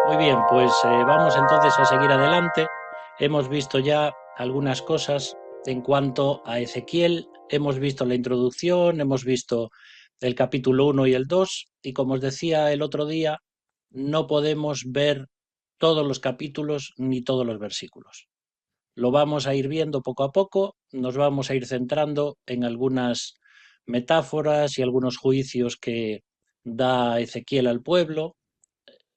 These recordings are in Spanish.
Muy bien, pues vamos entonces a seguir adelante. Hemos visto ya algunas cosas en cuanto a Ezequiel, hemos visto la introducción, hemos visto el capítulo 1 y el 2, y como os decía el otro día, no podemos ver todos los capítulos ni todos los versículos. Lo vamos a ir viendo poco a poco, nos vamos a ir centrando en algunas metáforas y algunos juicios que da Ezequiel al pueblo,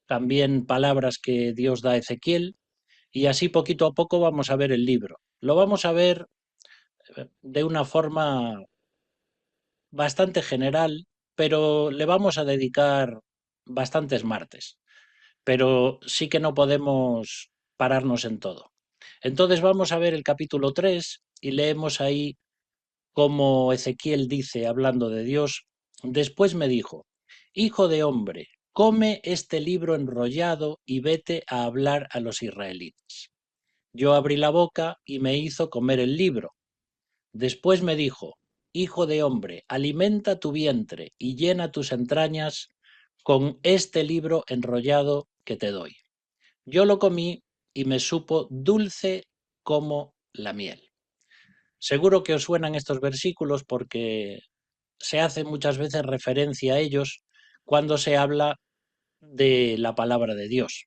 también palabras que Dios da a Ezequiel, y así poquito a poco vamos a ver el libro. Lo vamos a ver de una forma bastante general, pero le vamos a dedicar bastantes martes, pero sí que no podemos pararnos en todo. Entonces vamos a ver el capítulo 3 y leemos ahí como Ezequiel dice, hablando de Dios: después me dijo, hijo de hombre, come este libro enrollado y vete a hablar a los israelitas. Yo abrí la boca y me hizo comer el libro. Después me dijo, hijo de hombre, alimenta tu vientre y llena tus entrañas con este libro enrollado que te doy. Yo lo comí y me supo dulce como la miel. Seguro que os suenan estos versículos porque se hace muchas veces referencia a ellos cuando se habla de la palabra de Dios.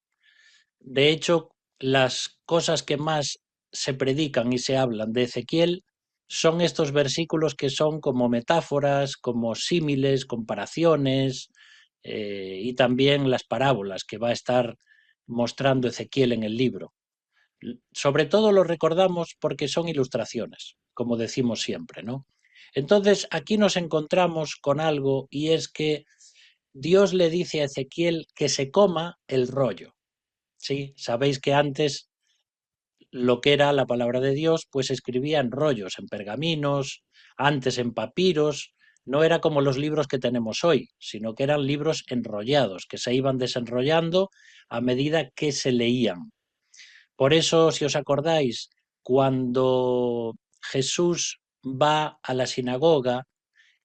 De hecho, las cosas que más se predican y se hablan de Ezequiel son estos versículos que son como metáforas, como símiles, comparaciones, y también las parábolas que va a estar mostrando Ezequiel en el libro. Sobre todo lo recordamos porque son ilustraciones, como decimos siempre, ¿no? Entonces, aquí nos encontramos con algo, y es que Dios le dice a Ezequiel que se coma el rollo. Sí, sabéis que antes lo que era la palabra de Dios, pues se escribía en rollos, en pergaminos, antes en papiros. No era como los libros que tenemos hoy, sino que eran libros enrollados, que se iban desenrollando a medida que se leían. Por eso, si os acordáis, cuando Jesús va a la sinagoga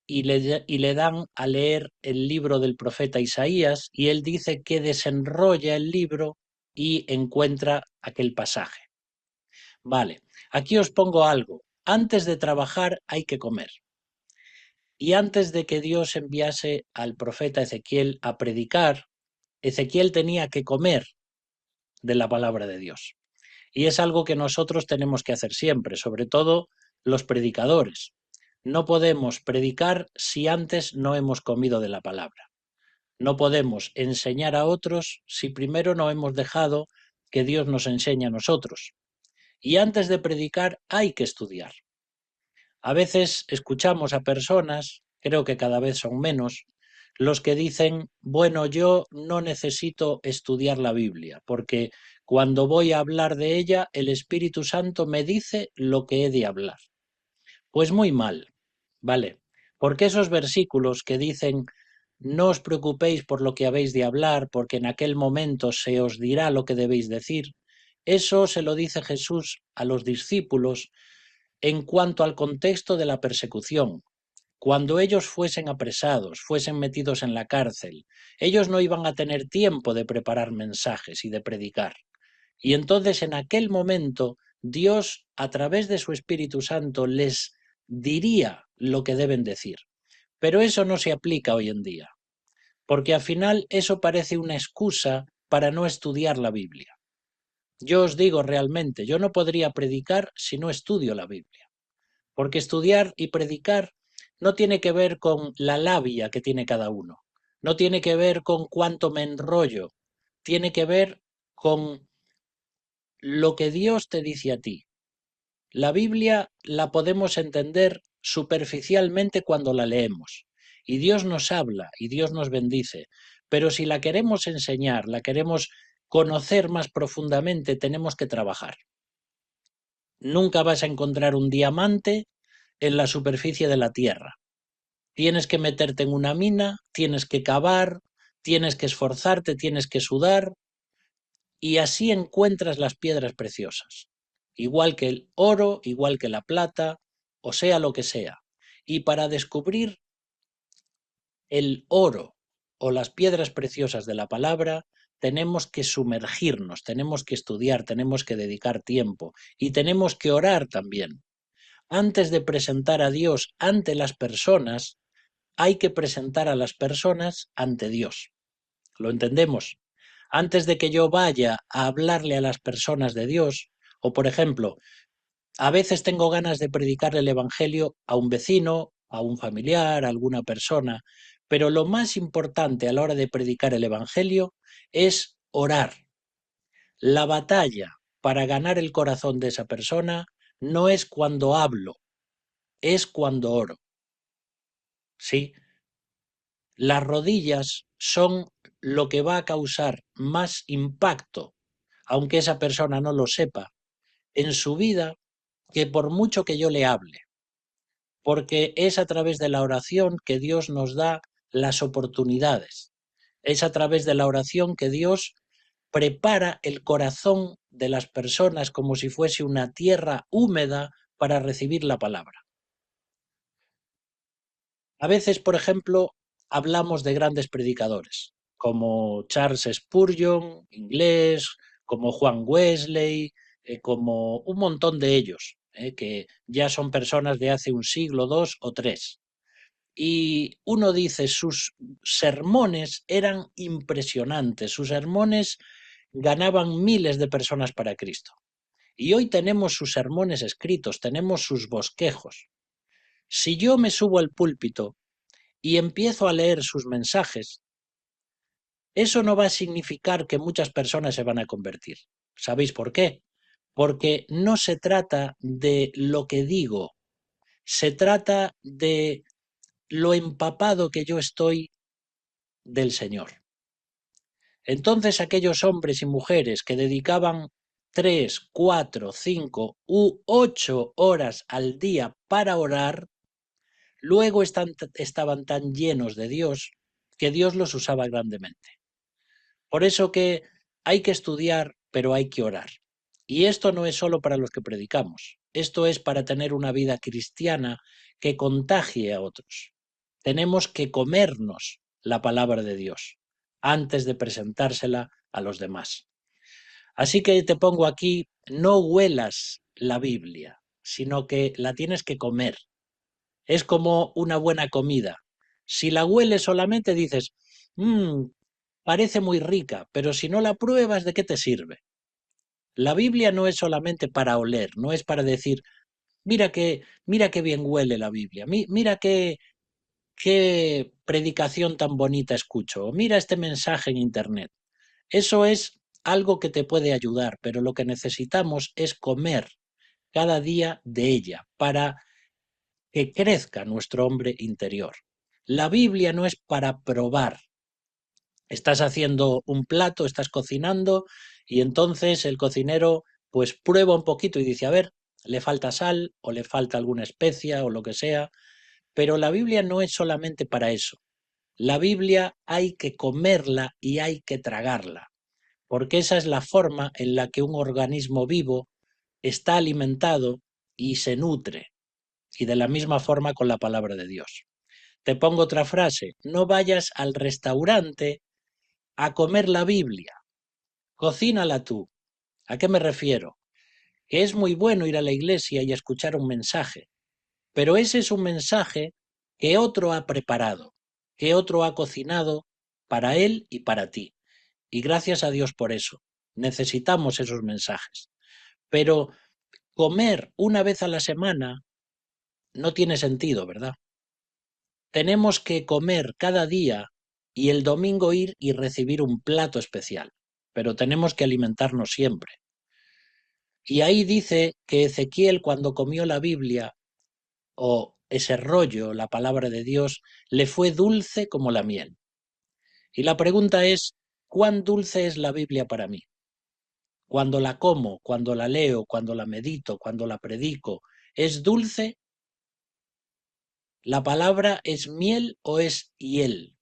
y le dan a leer el libro del profeta Isaías, y él dice que desenrolla el libro y encuentra aquel pasaje. Vale, aquí os pongo algo. Antes de trabajar hay que comer. Y antes de que Dios enviase al profeta Ezequiel a predicar, Ezequiel tenía que comer de la palabra de Dios. Y es algo que nosotros tenemos que hacer siempre, sobre todo los predicadores. No podemos predicar si antes no hemos comido de la palabra. No podemos enseñar a otros si primero no hemos dejado que Dios nos enseñe a nosotros. Y antes de predicar hay que estudiar. A veces escuchamos a personas, creo que cada vez son menos, los que dicen, bueno, yo no necesito estudiar la Biblia, porque cuando voy a hablar de ella, el Espíritu Santo me dice lo que he de hablar. Pues muy mal, ¿vale? Porque esos versículos que dicen, no os preocupéis por lo que habéis de hablar, porque en aquel momento se os dirá lo que debéis decir, eso se lo dice Jesús a los discípulos en cuanto al contexto de la persecución. Cuando ellos fuesen apresados, fuesen metidos en la cárcel, ellos no iban a tener tiempo de preparar mensajes y de predicar. Y entonces en aquel momento Dios, a través de su Espíritu Santo, les diría lo que deben decir. Pero eso no se aplica hoy en día, porque al final eso parece una excusa para no estudiar la Biblia. Yo os digo realmente, yo no podría predicar si no estudio la Biblia. Porque estudiar y predicar no tiene que ver con la labia que tiene cada uno, no tiene que ver con cuánto me enrollo, tiene que ver con lo que Dios te dice a ti. La Biblia la podemos entender superficialmente cuando la leemos, y Dios nos habla y Dios nos bendice, pero si la queremos enseñar, la queremos conocer más profundamente, tenemos que trabajar. Nunca vas a encontrar un diamante en la superficie de la tierra. Tienes que meterte en una mina, tienes que cavar, tienes que esforzarte, tienes que sudar, y así encuentras las piedras preciosas. Igual que el oro, igual que la plata, o sea lo que sea. Y para descubrir el oro o las piedras preciosas de la palabra, tenemos que sumergirnos, tenemos que estudiar, tenemos que dedicar tiempo y tenemos que orar también. Antes de presentar a Dios ante las personas, hay que presentar a las personas ante Dios. ¿Lo entendemos? Antes de que yo vaya a hablarle a las personas de Dios, o por ejemplo, a veces tengo ganas de predicarle el Evangelio a un vecino, a un familiar, a alguna persona, pero lo más importante a la hora de predicar el Evangelio es orar. La batalla para ganar el corazón de esa persona no es cuando hablo, es cuando oro. ¿Sí? Las rodillas son lo que va a causar más impacto, aunque esa persona no lo sepa, en su vida que por mucho que yo le hable, porque es a través de la oración que Dios nos da las oportunidades, es a través de la oración que Dios prepara el corazón de las personas como si fuese una tierra húmeda para recibir la palabra. A veces, por ejemplo, hablamos de grandes predicadores, como Charles Spurgeon, inglés, como Juan Wesley, como un montón de ellos, que ya son personas de hace un siglo, dos o tres. Y uno dice, sus sermones eran impresionantes, sus sermones ganaban miles de personas para Cristo. Y hoy tenemos sus sermones escritos, tenemos sus bosquejos. Si yo me subo al púlpito y empiezo a leer sus mensajes, eso no va a significar que muchas personas se van a convertir. ¿Sabéis por qué? Porque no se trata de lo que digo, se trata de lo empapado que yo estoy del Señor. Entonces aquellos hombres y mujeres que dedicaban 3, 4, 5 u 8 horas al día para orar, luego estaban tan llenos de Dios que Dios los usaba grandemente. Por eso que hay que estudiar, pero hay que orar. Y esto no es solo para los que predicamos, esto es para tener una vida cristiana que contagie a otros. Tenemos que comernos la palabra de Dios antes de presentársela a los demás. Así que te pongo aquí, no huelas la Biblia, sino que la tienes que comer. Es como una buena comida. Si la hueles solamente dices, mmm, parece muy rica, pero si no la pruebas, ¿de qué te sirve? La Biblia no es solamente para oler, no es para decir, mira qué bien huele la Biblia, mira qué predicación tan bonita escucho, mira este mensaje en internet. Eso es algo que te puede ayudar, pero lo que necesitamos es comer cada día de ella para que crezca nuestro hombre interior. La Biblia no es para probar. Estás haciendo un plato, estás cocinando y entonces el cocinero pues prueba un poquito y dice, a ver, le falta sal o le falta alguna especia o lo que sea, pero la Biblia no es solamente para eso. La Biblia hay que comerla y hay que tragarla, porque esa es la forma en la que un organismo vivo está alimentado y se nutre, y de la misma forma con la palabra de Dios. Te pongo otra frase, no vayas al restaurante a comer la Biblia, cocínala tú. ¿A qué me refiero? Que es muy bueno ir a la iglesia y escuchar un mensaje, pero ese es un mensaje que otro ha preparado, que otro ha cocinado para él y para ti. Y gracias a Dios por eso. Necesitamos esos mensajes. Pero comer una vez a la semana no tiene sentido, ¿verdad? Tenemos que comer cada día y el domingo ir y recibir un plato especial, pero tenemos que alimentarnos siempre. Y ahí dice que Ezequiel, cuando comió la Biblia o ese rollo, la palabra de Dios, le fue dulce como la miel. Y la pregunta es, ¿cuán dulce es la Biblia para mí? Cuando la como, cuando la leo, cuando la medito, cuando la predico, ¿es dulce? ¿La palabra es miel o es hiel?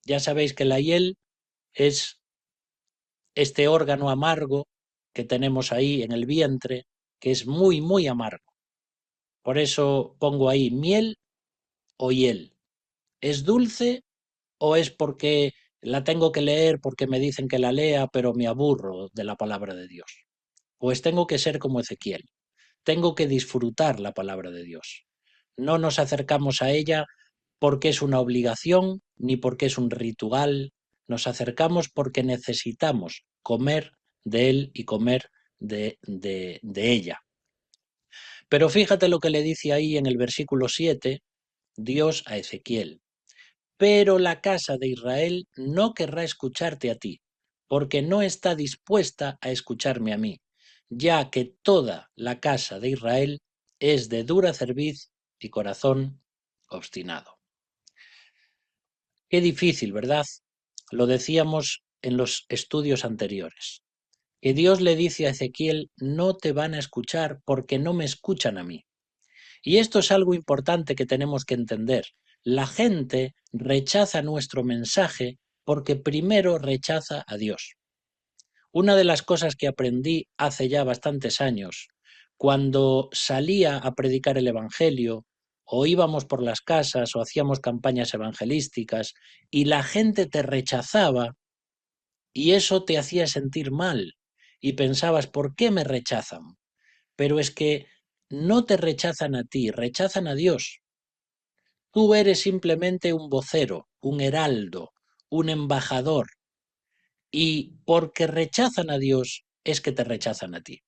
Ya sabéis que la hiel es este órgano amargo que tenemos ahí en el vientre, que es muy, muy amargo. Por eso pongo ahí miel o hiel? ¿Es dulce o es porque la tengo que leer porque me dicen que la lea, pero me aburro de la palabra de Dios? Pues tengo que ser como Ezequiel. Tengo que disfrutar la palabra de Dios. No nos acercamos a ella porque es una obligación ni porque es un ritual. Nos acercamos porque necesitamos comer de él y comer de ella. Pero fíjate lo que le dice ahí en el versículo 7, Dios a Ezequiel. Pero la casa de Israel no querrá escucharte a ti, porque no está dispuesta a escucharme a mí, ya que toda la casa de Israel es de dura cerviz y corazón obstinado. Qué difícil, ¿verdad? Lo decíamos en los estudios anteriores. Que Dios le dice a Ezequiel, no te van a escuchar porque no me escuchan a mí. Y esto es algo importante que tenemos que entender. La gente rechaza nuestro mensaje porque primero rechaza a Dios. Una de las cosas que aprendí hace ya bastantes años, cuando salía a predicar el Evangelio, o íbamos por las casas o hacíamos campañas evangelísticas, y la gente te rechazaba, y eso te hacía sentir mal, y pensabas, ¿por qué me rechazan? Pero es que no te rechazan a ti, rechazan a Dios. Tú eres simplemente un vocero, un heraldo, un embajador, y porque rechazan a Dios es que te rechazan a ti.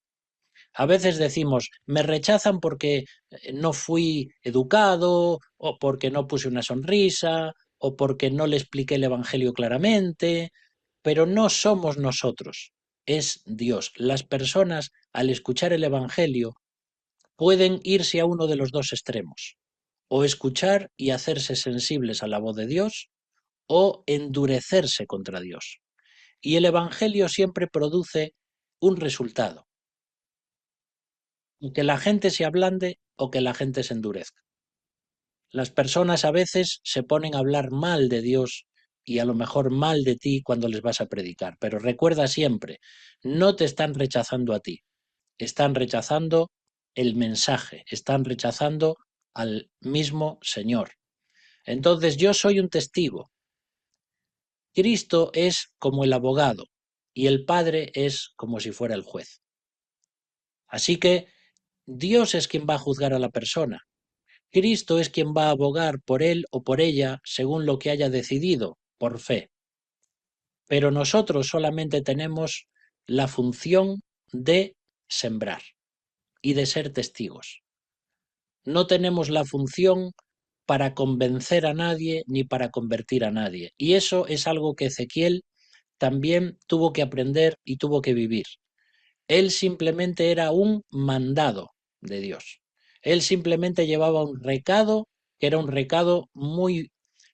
A veces decimos, me rechazan porque no fui educado, o porque no puse una sonrisa, o porque no le expliqué el Evangelio claramente, pero no somos nosotros, es Dios. Las personas, al escuchar el Evangelio, pueden irse a uno de los dos extremos, o escuchar y hacerse sensibles a la voz de Dios, o endurecerse contra Dios. Y el Evangelio siempre produce un resultado, que la gente se ablande o que la gente se endurezca. Las personas a veces se ponen a hablar mal de Dios y a lo mejor mal de ti cuando les vas a predicar, pero recuerda siempre, no te están rechazando a ti, están rechazando el mensaje, están rechazando al mismo Señor. Entonces yo soy un testigo. Cristo es como el abogado y el Padre es como si fuera el juez. Así que Dios es quien va a juzgar a la persona. Cristo es quien va a abogar por él o por ella según lo que haya decidido, por fe. Pero nosotros solamente tenemos la función de sembrar y de ser testigos. No tenemos la función para convencer a nadie ni para convertir a nadie. Y eso es algo que Ezequiel también tuvo que aprender y tuvo que vivir. Él simplemente era un mandado de Dios. Él simplemente llevaba un recado que era un recado muy,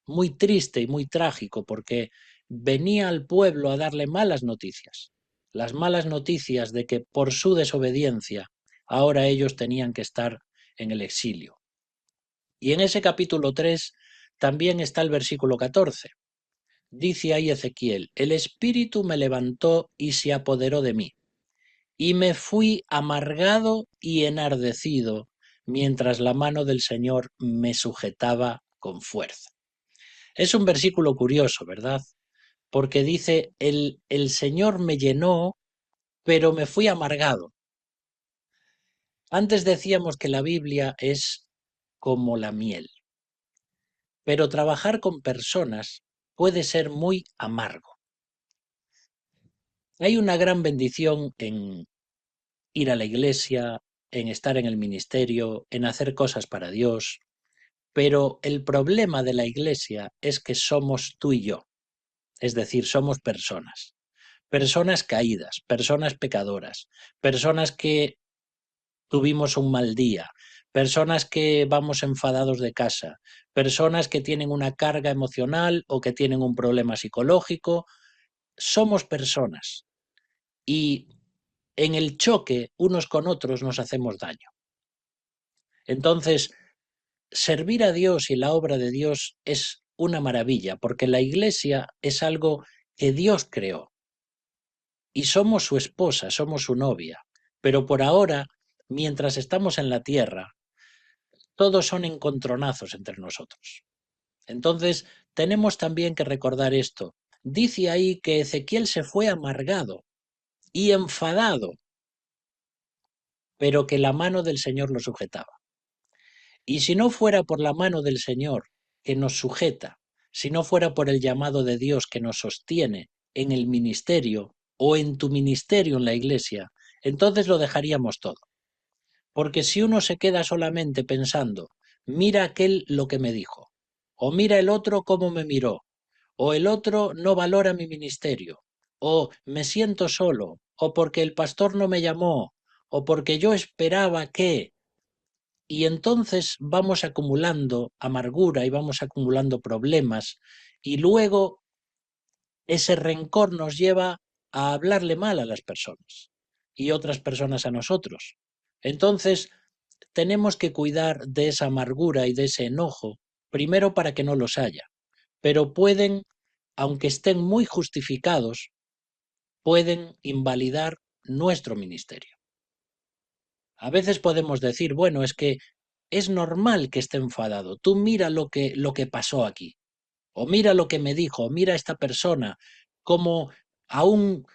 muy triste y muy trágico, porque venía al pueblo a darle malas noticias. Las malas noticias de que por su desobediencia ahora ellos tenían que estar en el exilio. Y en ese capítulo 3 también está el versículo 14. Dice ahí Ezequiel, el Espíritu me levantó y se apoderó de mí, y me fui amargado y enardecido, mientras la mano del Señor me sujetaba con fuerza. Es un versículo curioso, ¿verdad? Porque dice, el Señor me llenó, pero me fui amargado. Antes decíamos que la Biblia es como la miel, pero trabajar con personas puede ser muy amargo. Hay una gran bendición en ir a la iglesia, en estar en el ministerio, en hacer cosas para Dios, pero el problema de la iglesia es que somos tú y yo, es decir, somos personas, personas caídas, personas pecadoras, personas que tuvimos un mal día, personas que vamos enfadados de casa, personas que tienen una carga emocional o que tienen un problema psicológico. Somos personas y en el choque unos con otros nos hacemos daño. Entonces, servir a Dios y la obra de Dios es una maravilla, porque la iglesia es algo que Dios creó y somos su esposa, somos su novia. Pero por ahora, mientras estamos en la tierra, todos son encontronazos entre nosotros. Entonces, tenemos también que recordar esto. Dice ahí que Ezequiel se fue amargado y enfadado, pero que la mano del Señor lo sujetaba. Y si no fuera por la mano del Señor que nos sujeta, si no fuera por el llamado de Dios que nos sostiene en el ministerio o en tu ministerio en la iglesia, entonces lo dejaríamos todo. Porque si uno se queda solamente pensando, mira aquel lo que me dijo, o mira el otro cómo me miró, o el otro no valora mi ministerio, o me siento solo, o porque el pastor no me llamó, o porque yo esperaba que, y entonces vamos acumulando amargura y vamos acumulando problemas, y luego ese rencor nos lleva a hablarle mal a las personas y otras personas a nosotros. Entonces, tenemos que cuidar de esa amargura y de ese enojo, primero para que no los haya, pero pueden, aunque estén muy justificados, pueden invalidar nuestro ministerio. A veces podemos decir, bueno, es que es normal que esté enfadado, tú mira lo que pasó aquí, o mira lo que me dijo, o mira esta persona, cómo aún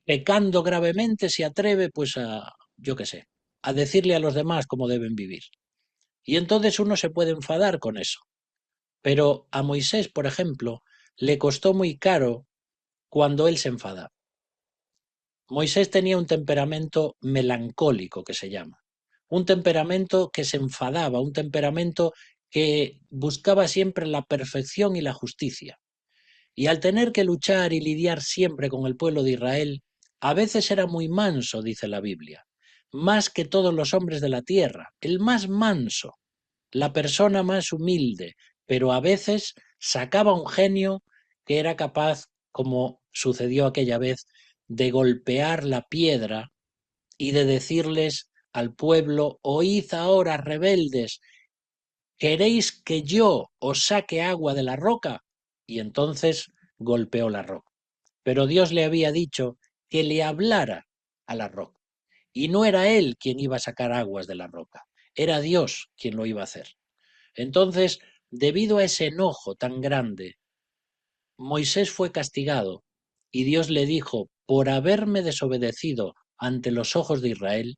pecando gravemente se atreve pues a, yo qué sé, a decirle a los demás cómo deben vivir. Y entonces uno se puede enfadar con eso. Pero a Moisés, por ejemplo, le costó muy caro cuando él se enfadaba. Moisés tenía un temperamento melancólico, que se llama. Un temperamento que se enfadaba, un temperamento que buscaba siempre la perfección y la justicia. Y al tener que luchar y lidiar siempre con el pueblo de Israel, a veces era muy manso, dice la Biblia, más que todos los hombres de la tierra, el más manso, la persona más humilde, pero a veces sacaba un genio que era capaz, como sucedió aquella vez, de golpear la piedra y de decirles al pueblo, oíd ahora, rebeldes, ¿queréis que yo os saque agua de la roca? Y entonces golpeó la roca. Pero Dios le había dicho que le hablara a la roca. Y no era él quien iba a sacar aguas de la roca, era Dios quien lo iba a hacer. Entonces, debido a ese enojo tan grande, Moisés fue castigado y Dios le dijo, por haberme desobedecido ante los ojos de Israel,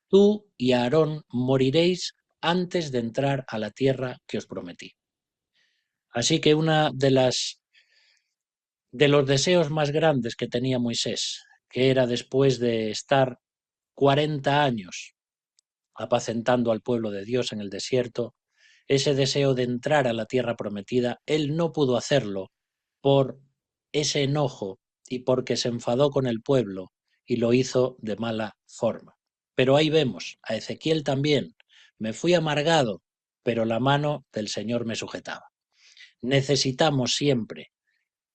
tú y Aarón moriréis antes de entrar a la tierra que os prometí. Así que una de los deseos más grandes que tenía Moisés, que era después de estar 40 años apacentando al pueblo de Dios en el desierto, ese deseo de entrar a la tierra prometida, él no pudo hacerlo por ese enojo y porque se enfadó con el pueblo y lo hizo de mala forma. Pero ahí vemos, a Ezequiel también, me fui amargado, pero la mano del Señor me sujetaba. Necesitamos siempre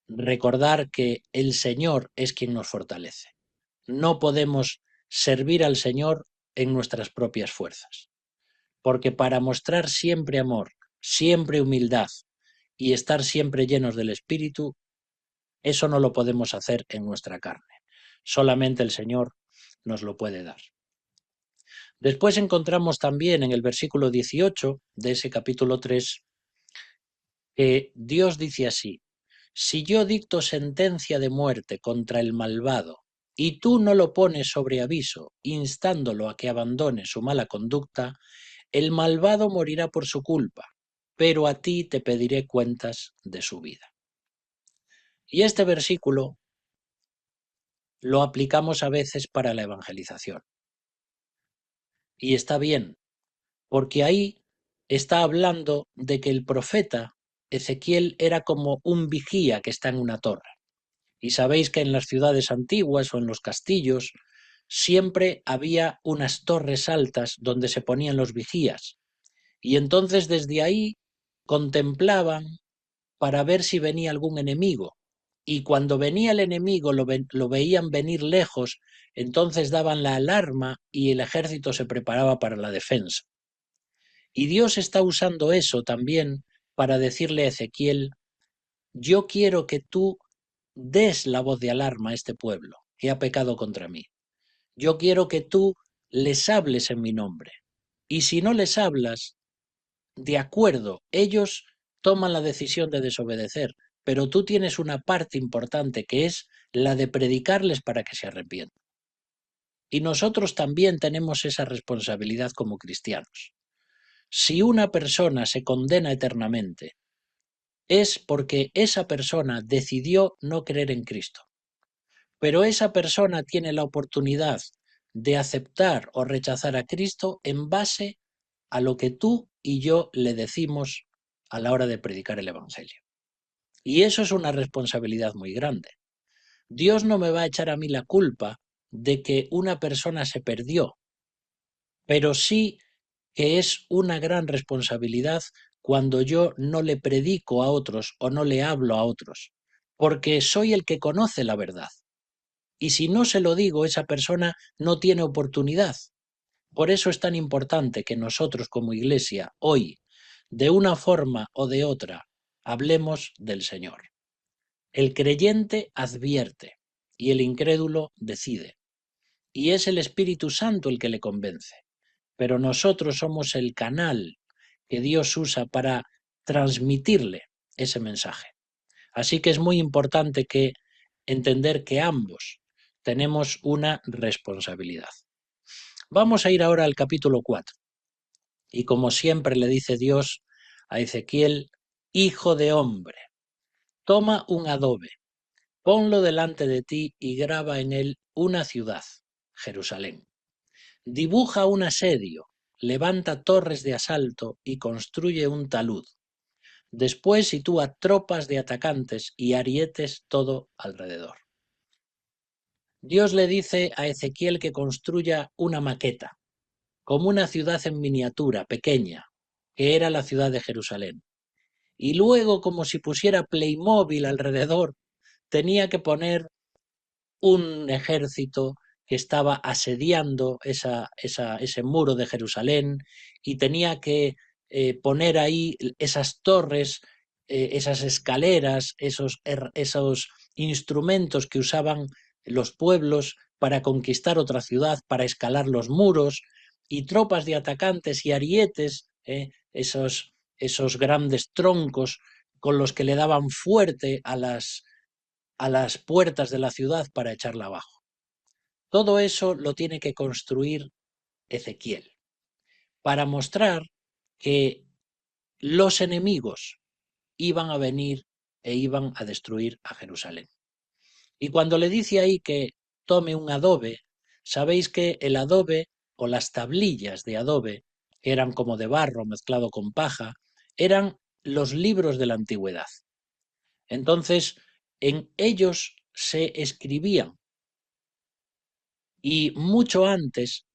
recordar que el Señor es quien nos fortalece. No podemos servir al Señor en nuestras propias fuerzas, porque para mostrar siempre amor, siempre humildad y estar siempre llenos del Espíritu, eso no lo podemos hacer en nuestra carne. Solamente el Señor nos lo puede dar. Después encontramos también en el versículo 18 de ese capítulo 3 que Dios dice así, si yo dicto sentencia de muerte contra el malvado y tú no lo pones sobre aviso, instándolo a que abandone su mala conducta, el malvado morirá por su culpa, pero a ti te pediré cuentas de su vida. Y este versículo lo aplicamos a veces para la evangelización. Y está bien, porque ahí está hablando de que el profeta Ezequiel era como un vigía que está en una torre. Y sabéis que en las ciudades antiguas o en los castillos siempre había unas torres altas donde se ponían los vigías. Y entonces desde ahí contemplaban para ver si venía algún enemigo. Y cuando venía el enemigo lo veían venir lejos, entonces daban la alarma y el ejército se preparaba para la defensa. Y Dios está usando eso también para decirle a Ezequiel, yo quiero que tú des la voz de alarma a este pueblo que ha pecado contra mí. Yo quiero que tú les hables en mi nombre. Y si no les hablas, de acuerdo, ellos toman la decisión de desobedecer, pero tú tienes una parte importante que es la de predicarles para que se arrepientan. Y nosotros también tenemos esa responsabilidad como cristianos. Si una persona se condena eternamente, es porque esa persona decidió no creer en Cristo. Pero esa persona tiene la oportunidad de aceptar o rechazar a Cristo en base a lo que tú y yo le decimos a la hora de predicar el Evangelio. Y eso es una responsabilidad muy grande. Dios no me va a echar a mí la culpa de que una persona se perdió, pero sí que es una gran responsabilidad cuando yo no le predico a otros o no le hablo a otros, porque soy el que conoce la verdad. Y si no se lo digo, esa persona no tiene oportunidad. Por eso es tan importante que nosotros como Iglesia hoy, de una forma o de otra, hablemos del Señor. El creyente advierte y el incrédulo decide. Y es el Espíritu Santo el que le convence. Pero nosotros somos el canal que Dios usa para transmitirle ese mensaje. Así que es muy importante que entender que ambos tenemos una responsabilidad. Vamos a ir ahora al capítulo 4. Y como siempre le dice Dios a Ezequiel, hijo de hombre, toma un adobe, ponlo delante de ti y graba en él una ciudad, Jerusalén. Dibuja un asedio, levanta torres de asalto y construye un talud. Después sitúa tropas de atacantes y arietes todo alrededor. Dios le dice a Ezequiel que construya una maqueta, como una ciudad en miniatura, pequeña, que era la ciudad de Jerusalén. Y luego, como si pusiera Playmobil alrededor, tenía que poner un ejército que estaba asediando ese muro de Jerusalén y tenía que poner ahí esas torres, esas escaleras, esos instrumentos que usaban los pueblos para conquistar otra ciudad, para escalar los muros, y tropas de atacantes y arietes, esos grandes troncos con los que le daban fuerte a las puertas de la ciudad para echarla abajo. Todo eso lo tiene que construir Ezequiel para mostrar que los enemigos iban a venir e iban a destruir a Jerusalén. Y cuando le dice ahí que tome un adobe, sabéis que el adobe o las tablillas de adobe, que eran como de barro mezclado con paja, eran los libros de la antigüedad. Entonces, en ellos se escribían. Y mucho antes,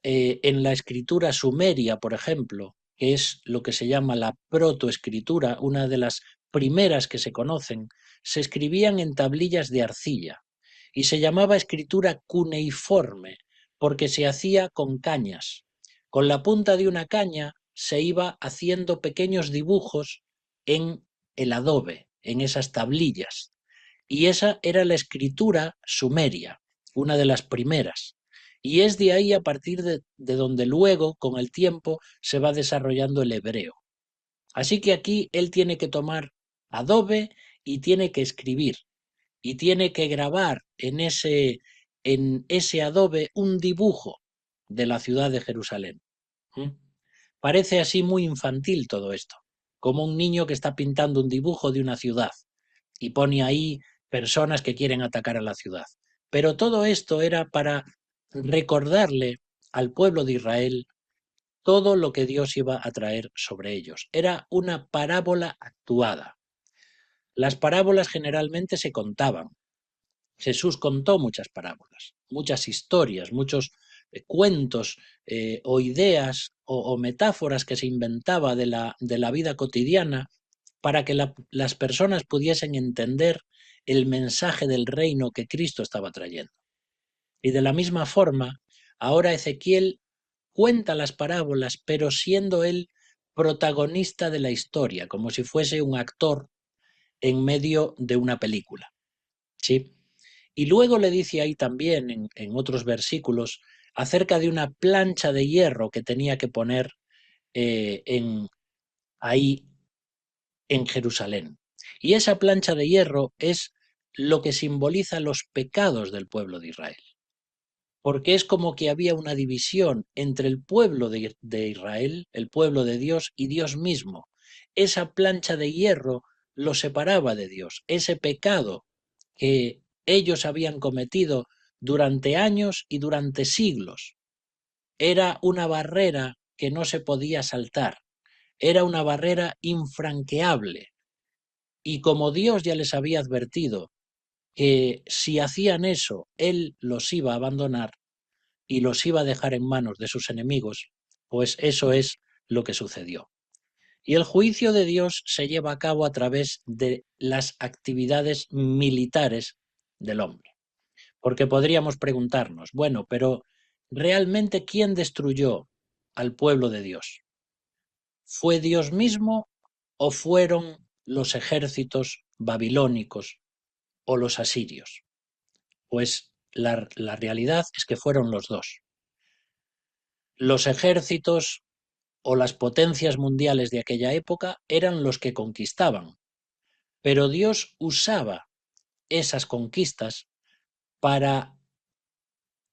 en la escritura sumeria, por ejemplo, que es lo que se llama la protoescritura, una de las primeras que se conocen, se escribían en tablillas de arcilla y se llamaba escritura cuneiforme porque se hacía con cañas. Con la punta de una caña se iba haciendo pequeños dibujos en el adobe, en esas tablillas. Y esa era la escritura sumeria, una de las primeras. Y es de ahí a partir de donde luego, con el tiempo, se va desarrollando el hebreo. Así que aquí él tiene que tomar adobe y tiene que escribir. Y tiene que grabar en ese adobe un dibujo de la ciudad de Jerusalén. ¿Mm? Parece así muy infantil todo esto, como un niño que está pintando un dibujo de una ciudad y pone ahí personas que quieren atacar a la ciudad. Pero todo esto era para recordarle al pueblo de Israel todo lo que Dios iba a traer sobre ellos. Era una parábola actuada. Las parábolas generalmente se contaban. Jesús contó muchas parábolas, muchas historias, muchos cuentos o ideas o metáforas que se inventaba de la vida cotidiana para que las personas pudiesen entender el mensaje del reino que Cristo estaba trayendo. Y de la misma forma, ahora Ezequiel cuenta las parábolas, pero siendo él protagonista de la historia, como si fuese un actor en medio de una película. ¿Sí? Y luego le dice ahí también, en otros versículos, acerca de una plancha de hierro que tenía que poner ahí en Jerusalén. Y esa plancha de hierro es lo que simboliza los pecados del pueblo de Israel. Porque es como que había una división entre el pueblo de Israel, el pueblo de Dios y Dios mismo. Esa plancha de hierro lo separaba de Dios. Ese pecado que ellos habían cometido durante años y durante siglos era una barrera que no se podía saltar, era una barrera infranqueable. Y como Dios ya les había advertido que si hacían eso, Él los iba a abandonar y los iba a dejar en manos de sus enemigos, pues eso es lo que sucedió. Y el juicio de Dios se lleva a cabo a través de las actividades militares del hombre. Porque podríamos preguntarnos, bueno, pero ¿realmente quién destruyó al pueblo de Dios? ¿Fue Dios mismo o fueron los ejércitos babilónicos o los asirios? Pues la realidad es que fueron los dos. Los ejércitos o las potencias mundiales de aquella época eran los que conquistaban, pero Dios usaba esas conquistas para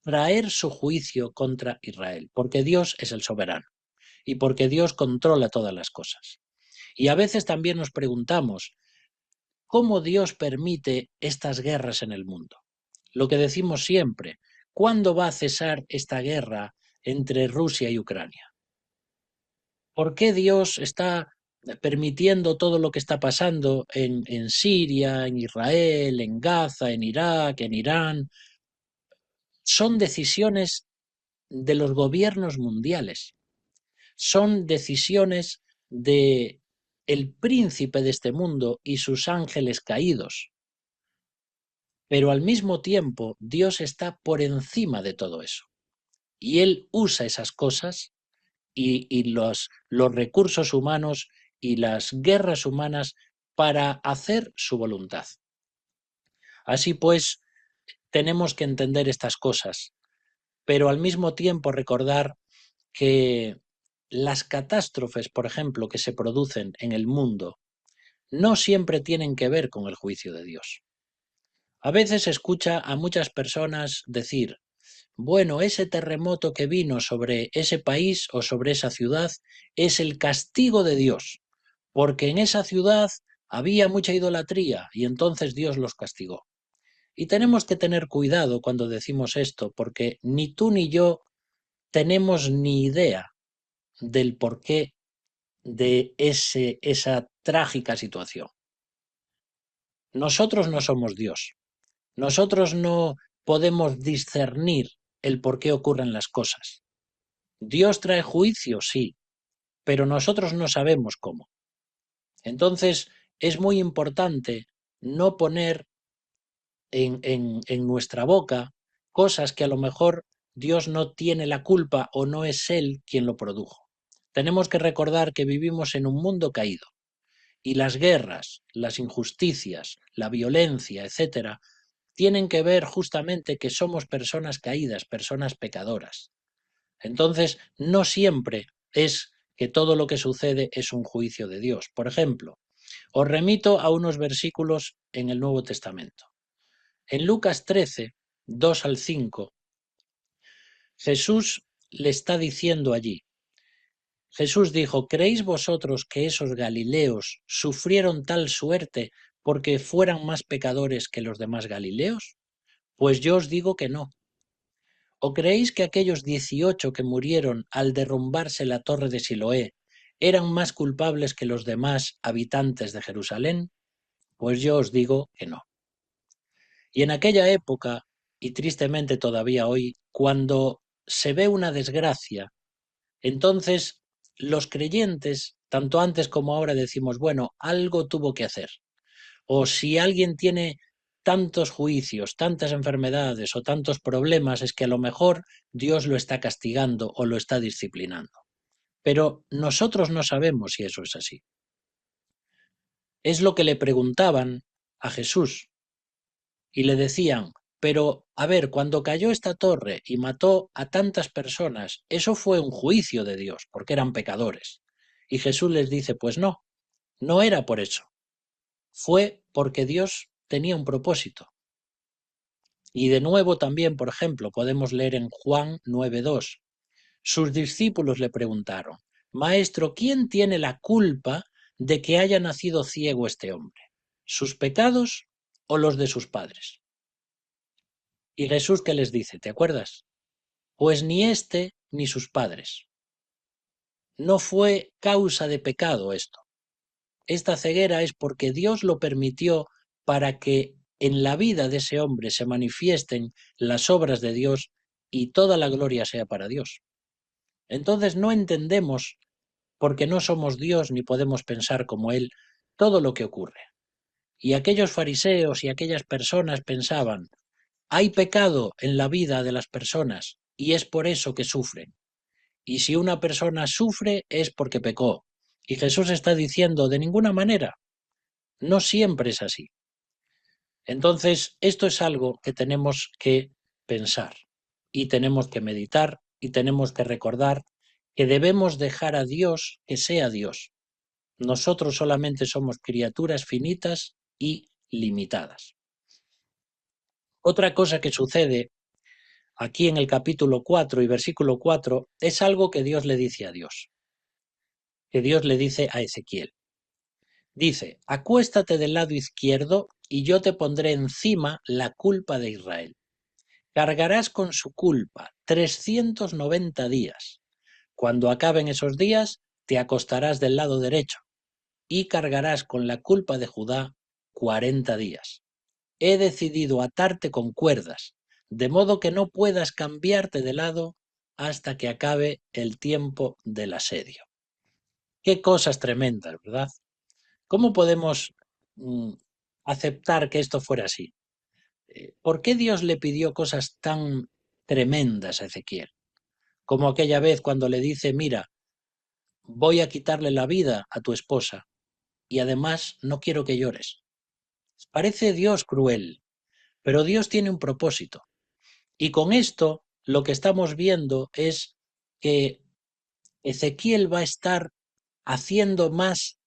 traer su juicio contra Israel, porque Dios es el soberano y porque Dios controla todas las cosas. Y a veces también nos preguntamos, ¿cómo Dios permite estas guerras en el mundo? Lo que decimos siempre, ¿cuándo va a cesar esta guerra entre Rusia y Ucrania? ¿Por qué Dios está permitiendo todo lo que está pasando en Siria, en Israel, en Gaza, en Irak, en Irán? Son decisiones de los gobiernos mundiales, son decisiones de el príncipe de este mundo y sus ángeles caídos. Pero al mismo tiempo, Dios está por encima de todo eso. Y Él usa esas cosas y los recursos humanos y las guerras humanas para hacer su voluntad. Así pues, tenemos que entender estas cosas, pero al mismo tiempo recordar que las catástrofes, por ejemplo, que se producen en el mundo, no siempre tienen que ver con el juicio de Dios. A veces se escucha a muchas personas decir, bueno, ese terremoto que vino sobre ese país o sobre esa ciudad es el castigo de Dios, porque en esa ciudad había mucha idolatría y entonces Dios los castigó. Y tenemos que tener cuidado cuando decimos esto, porque ni tú ni yo tenemos ni idea del porqué de esa trágica situación. Nosotros no somos Dios. Nosotros no podemos discernir el por qué ocurren las cosas. Dios trae juicio, sí, pero nosotros no sabemos cómo. Entonces, es muy importante no poner en nuestra boca cosas que a lo mejor Dios no tiene la culpa o no es Él quien lo produjo. Tenemos que recordar que vivimos en un mundo caído y las guerras, las injusticias, la violencia, etcétera, tienen que ver justamente que somos personas caídas, personas pecadoras. Entonces, no siempre es que todo lo que sucede es un juicio de Dios. Por ejemplo, os remito a unos versículos en el Nuevo Testamento. En Lucas 13, 2 al 5, Jesús le está diciendo allí, Jesús dijo, ¿creéis vosotros que esos galileos sufrieron tal suerte porque fueran más pecadores que los demás galileos? Pues yo os digo que no. ¿O creéis que aquellos 18 que murieron al derrumbarse la torre de Siloé eran más culpables que los demás habitantes de Jerusalén? Pues yo os digo que no. Y en aquella época, y tristemente todavía hoy, cuando se ve una desgracia, entonces los creyentes, tanto antes como ahora, decimos, bueno, algo tuvo que hacer. O si alguien tiene tantos juicios, tantas enfermedades o tantos problemas, es que a lo mejor Dios lo está castigando o lo está disciplinando. Pero nosotros no sabemos si eso es así. Es lo que le preguntaban a Jesús y le decían, pero a ver, cuando cayó esta torre y mató a tantas personas, eso fue un juicio de Dios, porque eran pecadores. Y Jesús les dice, pues no, no era por eso, fue porque Dios tenía un propósito. Y de nuevo también, por ejemplo, podemos leer en Juan 9:2. Sus discípulos le preguntaron, Maestro, ¿quién tiene la culpa de que haya nacido ciego este hombre? ¿Sus pecados o los de sus padres? Y Jesús, ¿qué les dice? ¿Te acuerdas? Pues ni éste ni sus padres. No fue causa de pecado esto. Esta ceguera es porque Dios lo permitió para que en la vida de ese hombre se manifiesten las obras de Dios y toda la gloria sea para Dios. Entonces no entendemos, porque no somos Dios ni podemos pensar como Él, todo lo que ocurre. Y aquellos fariseos y aquellas personas pensaban, hay pecado en la vida de las personas y es por eso que sufren. Y si una persona sufre es porque pecó. Y Jesús está diciendo, de ninguna manera, no siempre es así. Entonces, esto es algo que tenemos que pensar y tenemos que meditar y tenemos que recordar que debemos dejar a Dios que sea Dios. Nosotros solamente somos criaturas finitas y limitadas. Otra cosa que sucede aquí en el capítulo 4 y versículo 4 es algo que Dios le dice a Dios, que Dios le dice a Ezequiel. Dice, acuéstate del lado izquierdo y yo te pondré encima la culpa de Israel. Cargarás con su culpa 390 días. Cuando acaben esos días, te acostarás del lado derecho y cargarás con la culpa de Judá 40 días. He decidido atarte con cuerdas, de modo que no puedas cambiarte de lado hasta que acabe el tiempo del asedio. Qué cosas tremendas, ¿verdad? ¿Cómo podemos aceptar que esto fuera así? ¿Por qué Dios le pidió cosas tan tremendas a Ezequiel? Como aquella vez cuando le dice, mira, voy a quitarle la vida a tu esposa y además no quiero que llores. Parece Dios cruel, pero Dios tiene un propósito. Y con esto lo que estamos viendo es que Ezequiel va a estar haciendo más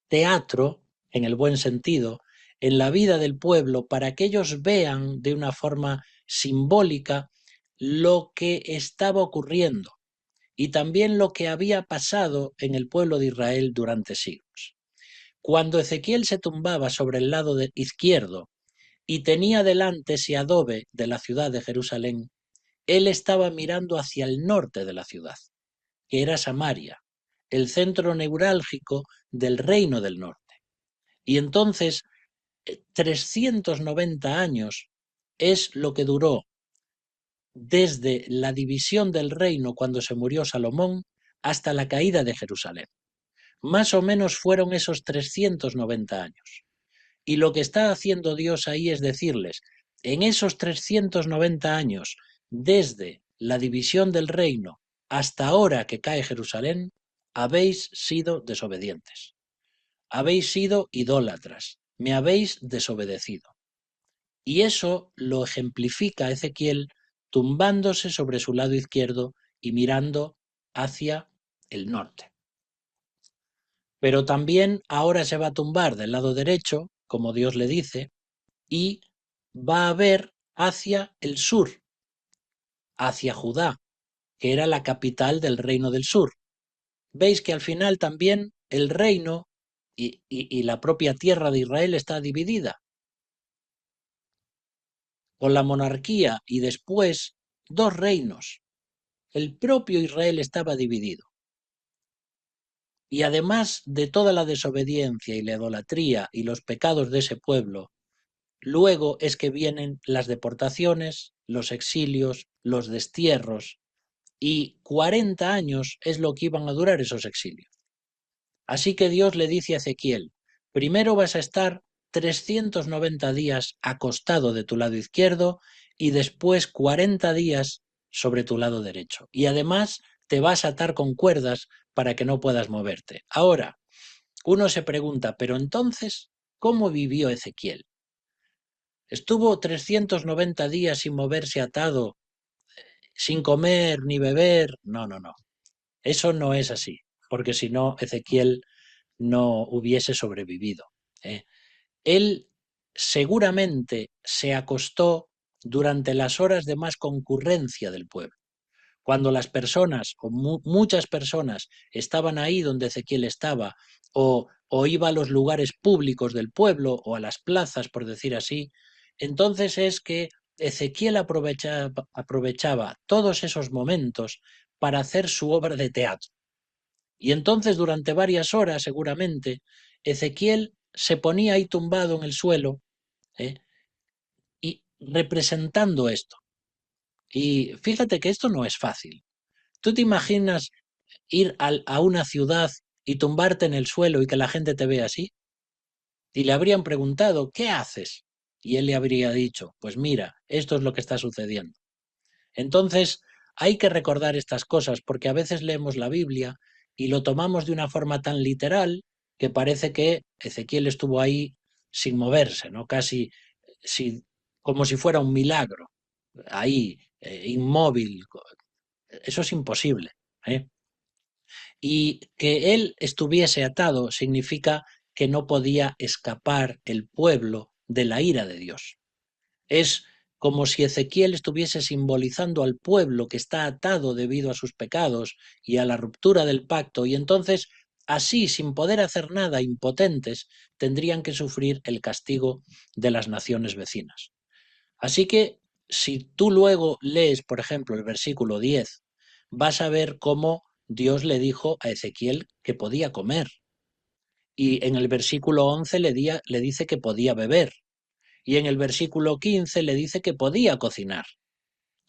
teatro, en el buen sentido, en la vida del pueblo para que ellos vean de una forma simbólica lo que estaba ocurriendo y también lo que había pasado en el pueblo de Israel durante siglos. Cuando Ezequiel se tumbaba sobre el lado izquierdo y tenía delante ese adobe de la ciudad de Jerusalén, él estaba mirando hacia el norte de la ciudad, que era Samaria, el centro neurálgico del reino del norte. Y entonces 390 años es lo que duró desde la división del reino cuando se murió Salomón hasta la caída de Jerusalén. Más o menos fueron esos 390 años. Y lo que está haciendo Dios ahí es decirles, en esos 390 años, desde la división del reino hasta ahora que cae Jerusalén, habéis sido desobedientes. Habéis sido idólatras, me habéis desobedecido. Y eso lo ejemplifica Ezequiel tumbándose sobre su lado izquierdo y mirando hacia el norte. Pero también ahora se va a tumbar del lado derecho, como Dios le dice, y va a ver hacia el sur, hacia Judá, que era la capital del reino del sur. Veis que al final también el reino y la propia tierra de Israel está dividida, con la monarquía y después dos reinos. El propio Israel estaba dividido. Y además de toda la desobediencia y la idolatría y los pecados de ese pueblo, luego es que vienen las deportaciones, los exilios, los destierros, y 40 años es lo que iban a durar esos exilios. Así que Dios le dice a Ezequiel, primero vas a estar 390 días acostado de tu lado izquierdo y después 40 días sobre tu lado derecho. Y además te vas a atar con cuerdas para que no puedas moverte. Ahora, uno se pregunta, pero entonces, ¿cómo vivió Ezequiel? Estuvo 390 días sin moverse atado, sin comer ni beber. No, no, no. Eso no es así, porque si no, Ezequiel no hubiese sobrevivido. ¿eh? Él seguramente se acostó durante las horas de más concurrencia del pueblo. Cuando las personas, o muchas personas, estaban ahí donde Ezequiel estaba, o iba a los lugares públicos del pueblo, o a las plazas, por decir así, entonces es que Ezequiel aprovechaba todos esos momentos para hacer su obra de teatro. Y entonces durante varias horas, seguramente, Ezequiel se ponía ahí tumbado en el suelo, ¿eh? y representando esto. Y fíjate que esto no es fácil. ¿Tú te imaginas ir a una ciudad y tumbarte en el suelo y que la gente te vea así? Y le habrían preguntado, ¿qué haces? Y él le habría dicho, pues mira, esto es lo que está sucediendo. Entonces, hay que recordar estas cosas porque a veces leemos la Biblia y lo tomamos de una forma tan literal que parece que Ezequiel estuvo ahí sin moverse, ¿no? Casi como si fuera un milagro, ahí, inmóvil. Eso es imposible. ¿eh? Y que él estuviese atado significa que no podía escapar el pueblo de la ira de Dios. Es como si Ezequiel estuviese simbolizando al pueblo que está atado debido a sus pecados y a la ruptura del pacto, y entonces, así, sin poder hacer nada, impotentes, tendrían que sufrir el castigo de las naciones vecinas. Así que, si tú luego lees, por ejemplo, el versículo 10, vas a ver cómo Dios le dijo a Ezequiel que podía comer. Y en el versículo 11 le dice que podía beber. Y en el versículo 15 le dice que podía cocinar.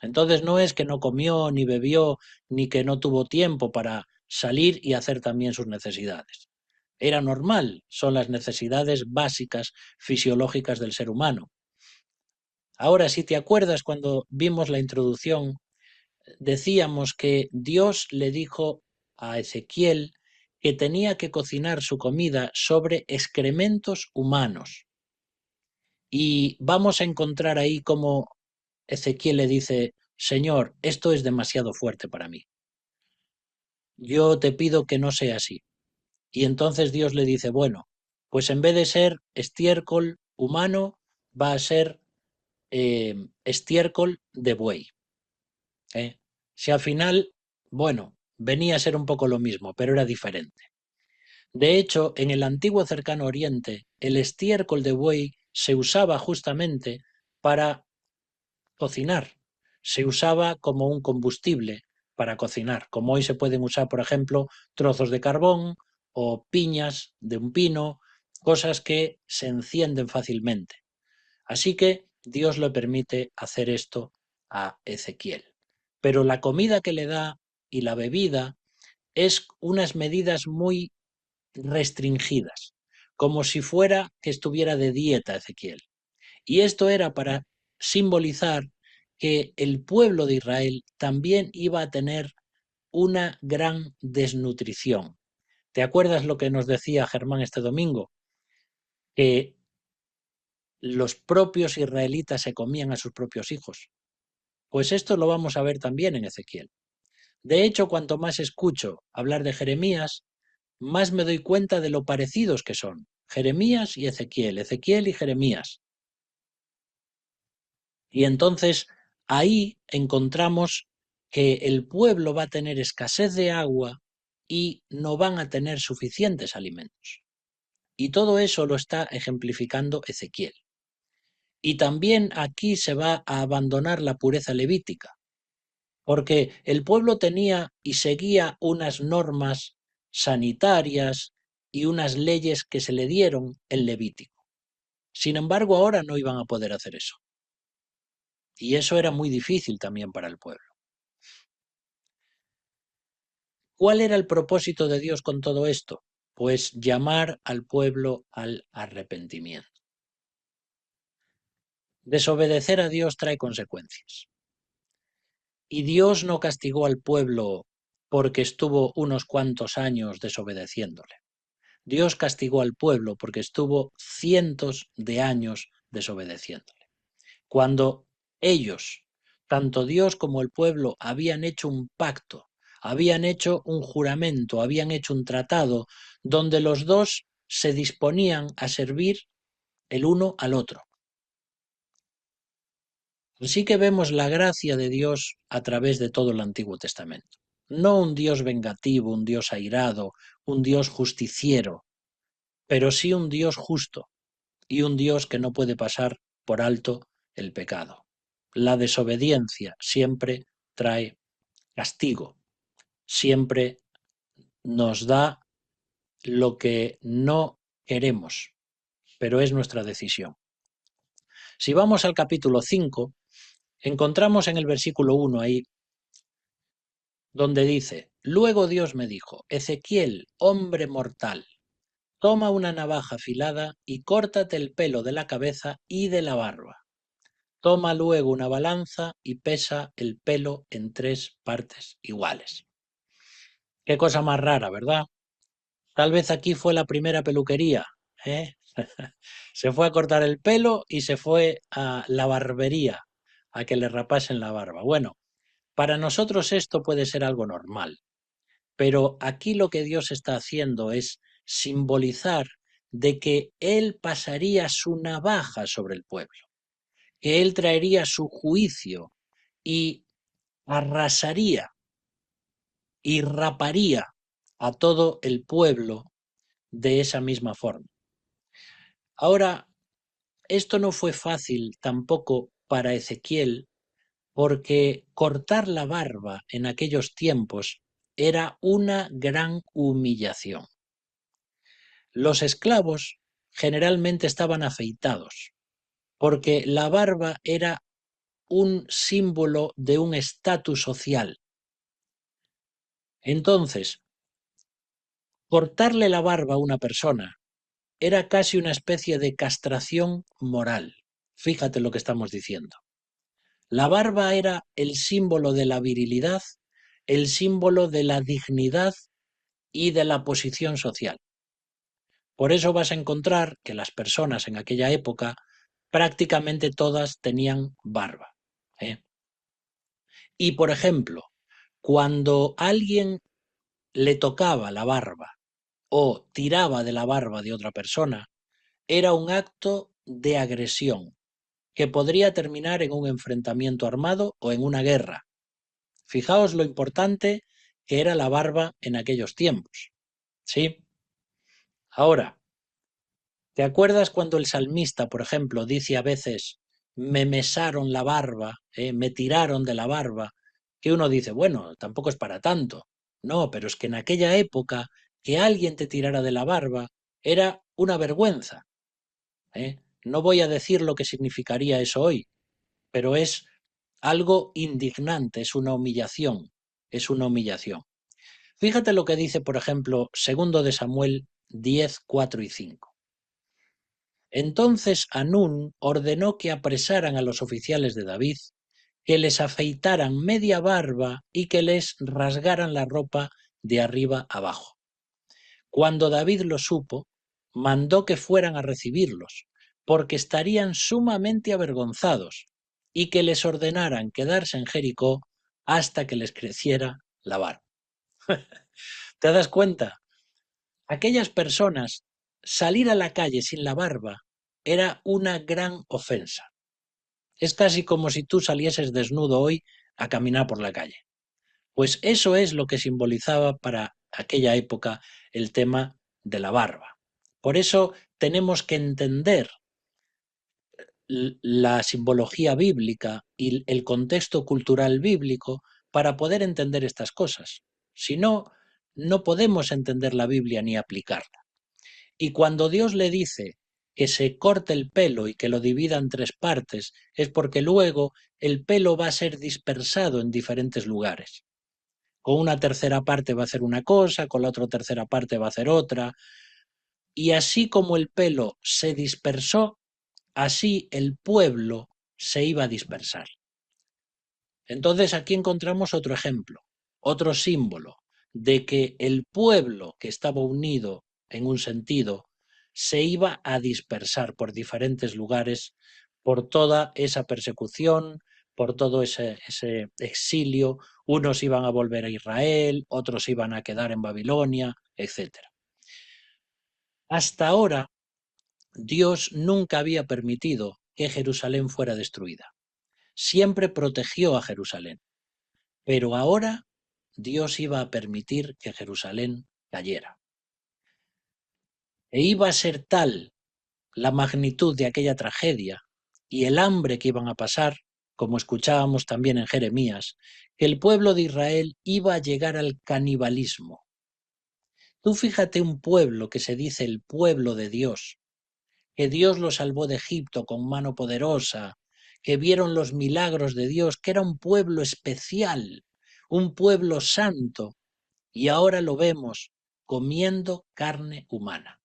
Entonces no es que no comió, ni bebió, ni que no tuvo tiempo para salir y hacer también sus necesidades. Era normal, son las necesidades básicas fisiológicas del ser humano. Ahora, si te acuerdas, cuando vimos la introducción, decíamos que Dios le dijo a Ezequiel que tenía que cocinar su comida sobre excrementos humanos. Y vamos a encontrar ahí cómo Ezequiel le dice, Señor, esto es demasiado fuerte para mí. Yo te pido que no sea así. Y entonces Dios le dice, bueno, pues en vez de ser estiércol humano, va a ser estiércol de buey. Si al final, bueno, venía a ser un poco lo mismo, pero era diferente. De hecho, en el antiguo cercano Oriente, el estiércol de buey se usaba justamente para cocinar. Se usaba como un combustible para cocinar, como hoy se pueden usar, por ejemplo, trozos de carbón o piñas de un pino, cosas que se encienden fácilmente. Así que Dios le permite hacer esto a Ezequiel. Pero la comida que le da y la bebida es unas medidas muy restringidas, como si fuera que estuviera de dieta Ezequiel. Y esto era para simbolizar que el pueblo de Israel también iba a tener una gran desnutrición. ¿Te acuerdas lo que nos decía Germán este domingo? Que los propios israelitas se comían a sus propios hijos. Pues esto lo vamos a ver también en Ezequiel. De hecho, cuanto más escucho hablar de Jeremías, más me doy cuenta de lo parecidos que son. Jeremías y Ezequiel, Ezequiel y Jeremías. Y entonces ahí encontramos que el pueblo va a tener escasez de agua y no van a tener suficientes alimentos. Y todo eso lo está ejemplificando Ezequiel. Y también aquí se va a abandonar la pureza levítica, porque el pueblo tenía y seguía unas normas sanitarias y unas leyes que se le dieron en Levítico. Sin embargo, ahora no iban a poder hacer eso. Y eso era muy difícil también para el pueblo. ¿Cuál era el propósito de Dios con todo esto? Pues llamar al pueblo al arrepentimiento. Desobedecer a Dios trae consecuencias. Y Dios no castigó al pueblo porque estuvo unos cuantos años desobedeciéndole. Dios castigó al pueblo porque estuvo cientos de años desobedeciéndole. cuando ellos, tanto Dios como el pueblo, habían hecho un pacto, habían hecho un juramento, habían hecho un tratado donde los dos se disponían a servir el uno al otro. Así que vemos la gracia de Dios a través de todo el Antiguo Testamento. No un Dios vengativo, un Dios airado, un Dios justiciero, pero sí un Dios justo y un Dios que no puede pasar por alto el pecado. La desobediencia siempre trae castigo, siempre nos da lo que no queremos, pero es nuestra decisión. Si vamos al capítulo 5, encontramos en el versículo 1 ahí, donde dice: luego Dios me dijo, Ezequiel, hombre mortal, toma una navaja afilada y córtate el pelo de la cabeza y de la barba. Toma luego una balanza y pesa el pelo en 3 partes iguales. Qué cosa más rara, ¿verdad? Tal vez aquí fue la primera peluquería, ¿eh? Se fue a cortar el pelo y se fue a la barbería a que le rapasen la barba. Bueno, para nosotros esto puede ser algo normal, pero aquí lo que Dios está haciendo es simbolizar de que Él pasaría su navaja sobre el pueblo, que Él traería su juicio y arrasaría y raparía a todo el pueblo de esa misma forma. Ahora, esto no fue fácil tampoco para Ezequiel, porque cortar la barba en aquellos tiempos era una gran humillación. Los esclavos generalmente estaban afeitados, porque la barba era un símbolo de un estatus social. Entonces, cortarle la barba a una persona era casi una especie de castración moral. Fíjate lo que estamos diciendo. La barba era el símbolo de la virilidad, el símbolo de la dignidad y de la posición social. Por eso vas a encontrar que las personas en aquella época prácticamente todas tenían barba, ¿eh? Y por ejemplo, cuando alguien le tocaba la barba o tiraba de la barba de otra persona, era un acto de agresión que podría terminar en un enfrentamiento armado o en una guerra. Fijaos lo importante que era la barba en aquellos tiempos, ¿sí? Ahora, ¿te acuerdas cuando el salmista, por ejemplo, dice a veces, me mesaron la barba, me tiraron de la barba? Que uno dice, bueno, tampoco es para tanto. No, pero es que en aquella época que alguien te tirara de la barba era una vergüenza, ¿eh? No voy a decir lo que significaría eso hoy, pero es algo indignante, es una humillación, es una humillación. Fíjate lo que dice, por ejemplo, 2 Samuel 10, 4 y 5. Entonces Anún ordenó que apresaran a los oficiales de David, que les afeitaran media barba y que les rasgaran la ropa de arriba abajo. Cuando David lo supo, mandó que fueran a recibirlos, porque estarían sumamente avergonzados, y que les ordenaran quedarse en Jericó hasta que les creciera la barba. ¿Te das cuenta? Aquellas personas, salir a la calle sin la barba era una gran ofensa. Es casi como si tú salieses desnudo hoy a caminar por la calle. Pues eso es lo que simbolizaba para aquella época el tema de la barba. Por eso tenemos que entender la simbología bíblica y el contexto cultural bíblico para poder entender estas cosas. Si no, no podemos entender la Biblia ni aplicarla. Y cuando Dios le dice que se corte el pelo y que lo divida en 3 partes, es porque luego el pelo va a ser dispersado en diferentes lugares. Con una tercera parte va a hacer una cosa, con la otra tercera parte va a hacer otra. Y así como el pelo se dispersó, así el pueblo se iba a dispersar. Entonces aquí encontramos otro ejemplo, otro símbolo de que el pueblo que estaba unido en un sentido se iba a dispersar por diferentes lugares por toda esa persecución, por todo ese exilio. Unos iban a volver a Israel, otros iban a quedar en Babilonia, etc. Hasta ahora, Dios nunca había permitido que Jerusalén fuera destruida. Siempre protegió a Jerusalén. Pero ahora Dios iba a permitir que Jerusalén cayera. E iba a ser tal la magnitud de aquella tragedia y el hambre que iban a pasar, como escuchábamos también en Jeremías, que el pueblo de Israel iba a llegar al canibalismo. Tú fíjate, un pueblo que se dice el pueblo de Dios, que Dios lo salvó de Egipto con mano poderosa, que vieron los milagros de Dios, que era un pueblo especial, un pueblo santo, y ahora lo vemos comiendo carne humana,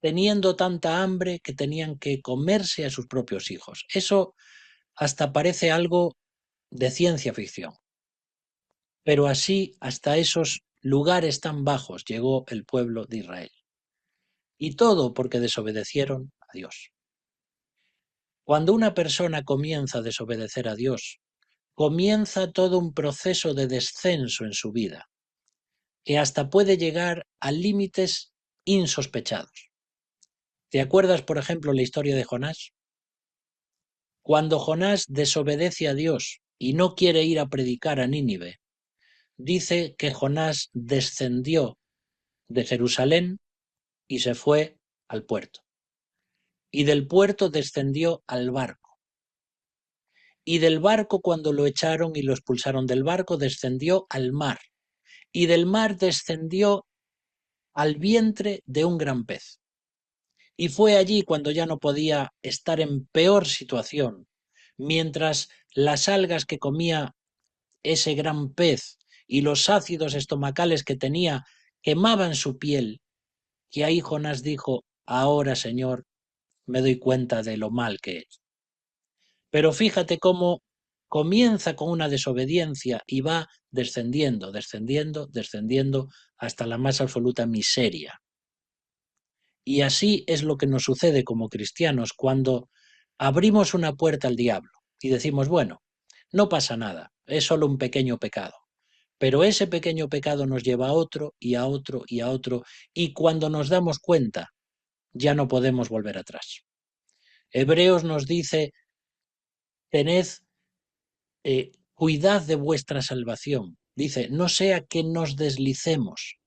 teniendo tanta hambre que tenían que comerse a sus propios hijos. Eso hasta parece algo de ciencia ficción. Pero así, hasta esos lugares tan bajos llegó el pueblo de Israel. Y todo porque desobedecieron a Dios. Cuando una persona comienza a desobedecer a Dios, comienza todo un proceso de descenso en su vida, que hasta puede llegar a límites insospechados. ¿Te acuerdas, por ejemplo, la historia de Jonás? Cuando Jonás desobedece a Dios y no quiere ir a predicar a Nínive, dice que Jonás descendió de Jerusalén y se fue al puerto. Y del puerto descendió al barco. Y del barco, cuando lo echaron y lo expulsaron del barco, descendió al mar. Y del mar descendió al vientre de un gran pez. Y fue allí cuando ya no podía estar en peor situación, mientras las algas que comía ese gran pez y los ácidos estomacales que tenía quemaban su piel, que ahí Jonás dijo: ahora, Señor, me doy cuenta de lo mal que es. Pero fíjate cómo comienza con una desobediencia y va descendiendo, descendiendo, descendiendo hasta la más absoluta miseria. Y así es lo que nos sucede como cristianos cuando abrimos una puerta al diablo y decimos: bueno, no pasa nada, es solo un pequeño pecado. Pero ese pequeño pecado nos lleva a otro y a otro y a otro, y cuando nos damos cuenta ya no podemos volver atrás. Hebreos nos dice: tened cuidad de vuestra salvación. Dice: no sea que nos deslicemos.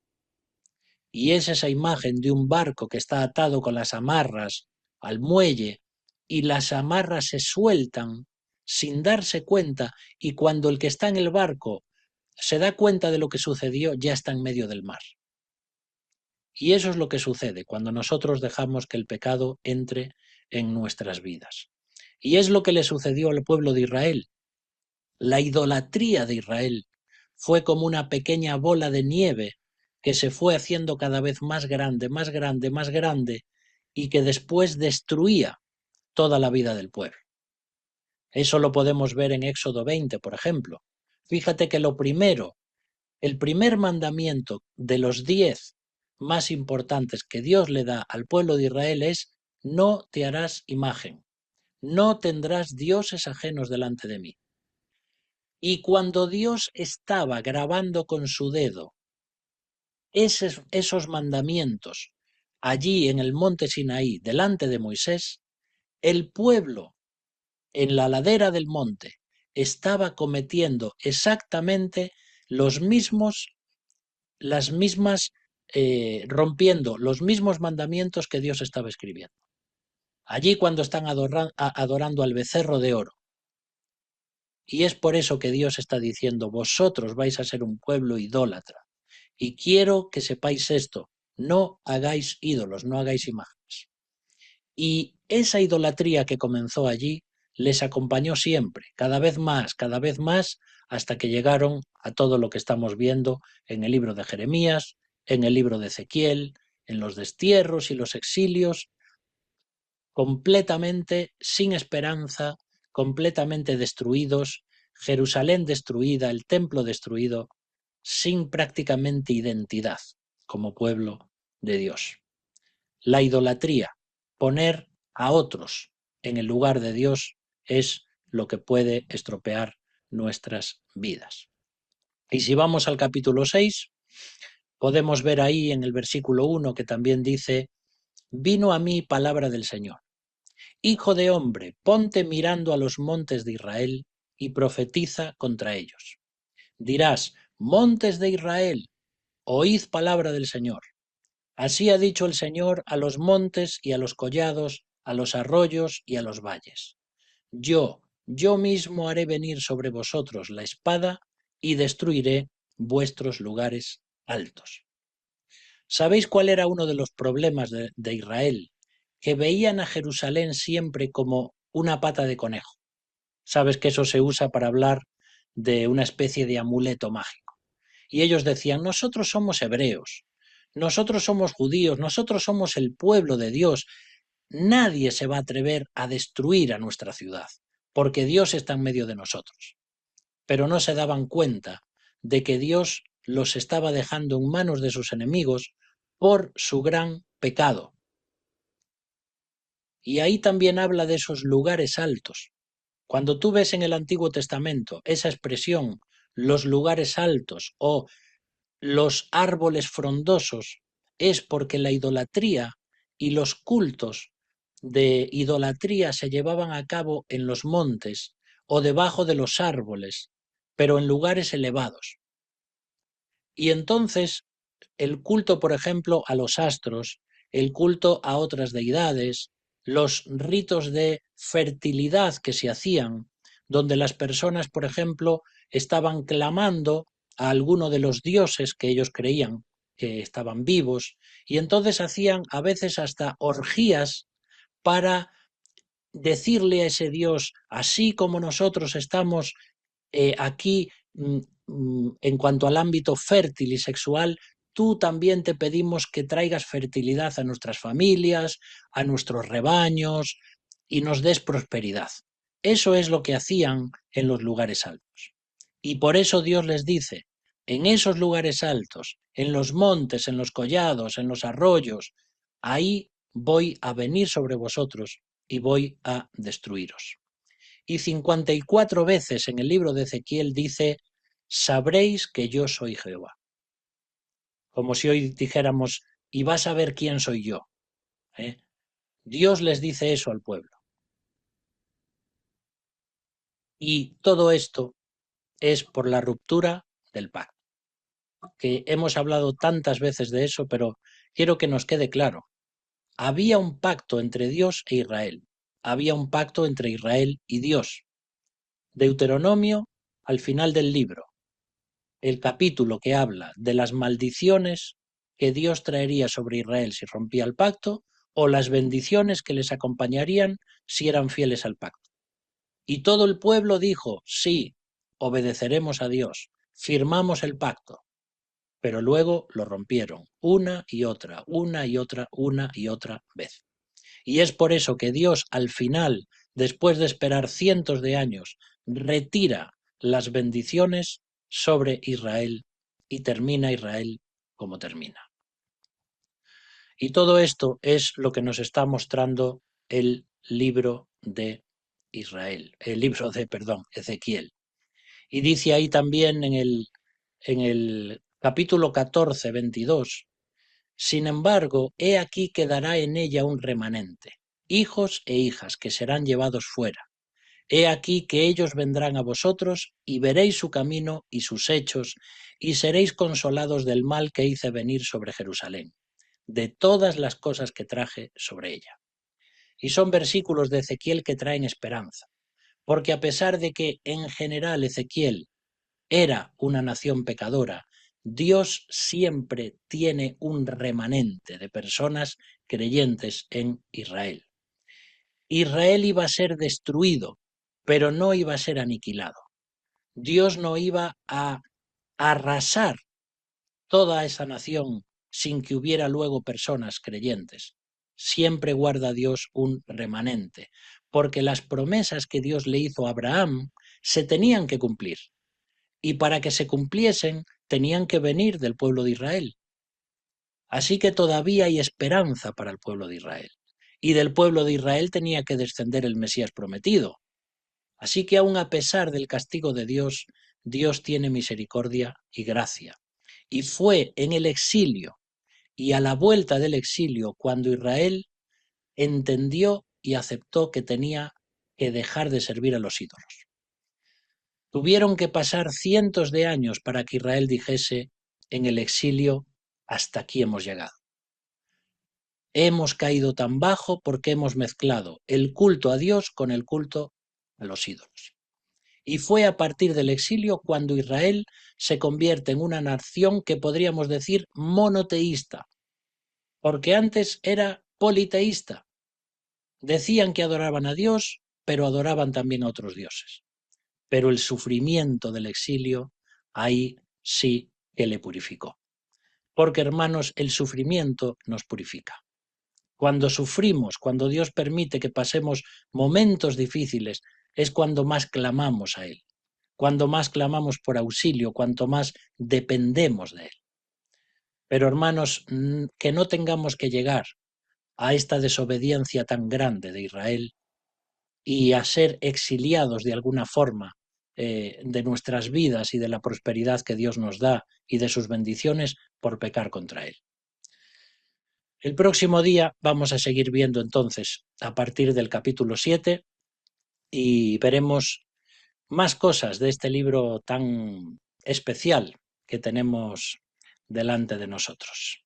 Y es esa imagen de un barco que está atado con las amarras al muelle y las amarras se sueltan sin darse cuenta, y cuando el que está en el barco se da cuenta de lo que sucedió, ya está en medio del mar. Y eso es lo que sucede cuando nosotros dejamos que el pecado entre en nuestras vidas. Y es lo que le sucedió al pueblo de Israel. La idolatría de Israel fue como una pequeña bola de nieve que se fue haciendo cada vez más grande, más grande, más grande, y que después destruía toda la vida del pueblo. Eso lo podemos ver en Éxodo 20, por ejemplo. Fíjate que el primer mandamiento de los 10 más importantes que Dios le da al pueblo de Israel es: no te harás imagen, no tendrás dioses ajenos delante de mí. Y cuando Dios estaba grabando con su dedo esos mandamientos allí en el monte Sinaí delante de Moisés, el pueblo en la ladera del monte estaba cometiendo exactamente los mismos, las mismas, rompiendo los mismos mandamientos que Dios estaba escribiendo. Allí cuando están adorando al becerro de oro. Y es por eso que Dios está diciendo: vosotros vais a ser un pueblo idólatra. Y quiero que sepáis esto: no hagáis ídolos, no hagáis imágenes. Y esa idolatría que comenzó allí les acompañó siempre, cada vez más, hasta que llegaron a todo lo que estamos viendo en el libro de Jeremías, en el libro de Ezequiel, en los destierros y los exilios, completamente sin esperanza, completamente destruidos, Jerusalén destruida, el templo destruido, sin prácticamente identidad como pueblo de Dios. La idolatría, poner a otros en el lugar de Dios es lo que puede estropear nuestras vidas. Y si vamos al capítulo 6, podemos ver ahí en el versículo 1 que también dice: vino a mí palabra del Señor. Hijo de hombre, ponte mirando a los montes de Israel y profetiza contra ellos. Dirás: montes de Israel, oíd palabra del Señor. Así ha dicho el Señor a los montes y a los collados, a los arroyos y a los valles. Yo mismo haré venir sobre vosotros la espada y destruiré vuestros lugares altos. ¿Sabéis cuál era uno de los problemas de Israel? Que veían a Jerusalén siempre como una pata de conejo. Sabes que eso se usa para hablar de una especie de amuleto mágico. Y ellos decían: nosotros somos hebreos, nosotros somos judíos, nosotros somos el pueblo de Dios. Nadie se va a atrever a destruir a nuestra ciudad, porque Dios está en medio de nosotros. Pero no se daban cuenta de que Dios los estaba dejando en manos de sus enemigos por su gran pecado. Y ahí también habla de esos lugares altos. Cuando tú ves en el Antiguo Testamento esa expresión, los lugares altos o los árboles frondosos, es porque la idolatría y los cultos de idolatría se llevaban a cabo en los montes o debajo de los árboles, pero en lugares elevados. Y entonces el culto, por ejemplo, a los astros, el culto a otras deidades, los ritos de fertilidad que se hacían, donde las personas, por ejemplo, estaban clamando a alguno de los dioses que ellos creían que estaban vivos, y entonces hacían a veces hasta orgías para decirle a ese Dios: así como nosotros estamos aquí en cuanto al ámbito fértil y sexual, tú también te pedimos que traigas fertilidad a nuestras familias, a nuestros rebaños y nos des prosperidad. Eso es lo que hacían en los lugares altos. Y por eso Dios les dice: en esos lugares altos, en los montes, en los collados, en los arroyos, ahí voy a venir sobre vosotros y voy a destruiros. Y 54 veces en el libro de Ezequiel dice: sabréis que yo soy Jehová. Como si hoy dijéramos: y vas a ver quién soy yo. Dios les dice eso al pueblo. Y todo esto es por la ruptura del pacto. Que hemos hablado tantas veces de eso, pero quiero que nos quede claro. Había un pacto entre Dios e Israel. Había un pacto entre Israel y Dios. Deuteronomio, al final del libro, el capítulo que habla de las maldiciones que Dios traería sobre Israel si rompía el pacto, o las bendiciones que les acompañarían si eran fieles al pacto. Y todo el pueblo dijo: sí, obedeceremos a Dios, firmamos el pacto. Pero luego lo rompieron una y otra vez. Y es por eso que Dios al final, después de esperar cientos de años, retira las bendiciones sobre Israel y termina Israel como termina. Y todo esto es lo que nos está mostrando el libro de Ezequiel. Y dice ahí también en el capítulo 14, 22: sin embargo, he aquí quedará en ella un remanente, hijos e hijas que serán llevados fuera. He aquí que ellos vendrán a vosotros y veréis su camino y sus hechos, y seréis consolados del mal que hice venir sobre Jerusalén, de todas las cosas que traje sobre ella. Y son versículos de Ezequiel que traen esperanza, porque a pesar de que en general Ezequiel era una nación pecadora, Dios siempre tiene un remanente de personas creyentes en Israel. Israel iba a ser destruido, pero no iba a ser aniquilado. Dios no iba a arrasar toda esa nación sin que hubiera luego personas creyentes. Siempre guarda Dios un remanente, porque las promesas que Dios le hizo a Abraham se tenían que cumplir. Y para que se cumpliesen tenían que venir del pueblo de Israel. Así que todavía hay esperanza para el pueblo de Israel. y del pueblo de Israel tenía que descender el Mesías prometido. Así que aun a pesar del castigo de Dios, Dios tiene misericordia y gracia. Y fue en el exilio y a la vuelta del exilio cuando Israel entendió y aceptó que tenía que dejar de servir a los ídolos. Tuvieron que pasar cientos de años para que Israel dijese en el exilio: hasta aquí hemos llegado. Hemos caído tan bajo porque hemos mezclado el culto a Dios con el culto a los ídolos. Y fue a partir del exilio cuando Israel se convierte en una nación que podríamos decir monoteísta, porque antes era politeísta. Decían que adoraban a Dios, pero adoraban también a otros dioses. Pero el sufrimiento del exilio, ahí sí que le purificó. Porque, hermanos, el sufrimiento nos purifica. Cuando sufrimos, cuando Dios permite que pasemos momentos difíciles, es cuando más clamamos a Él, cuando más clamamos por auxilio, cuanto más dependemos de Él. Pero, hermanos, que no tengamos que llegar a esta desobediencia tan grande de Israel y a ser exiliados de alguna forma de nuestras vidas y de la prosperidad que Dios nos da y de sus bendiciones por pecar contra Él. El próximo día vamos a seguir viendo entonces a partir del capítulo 7 y veremos más cosas de este libro tan especial que tenemos delante de nosotros.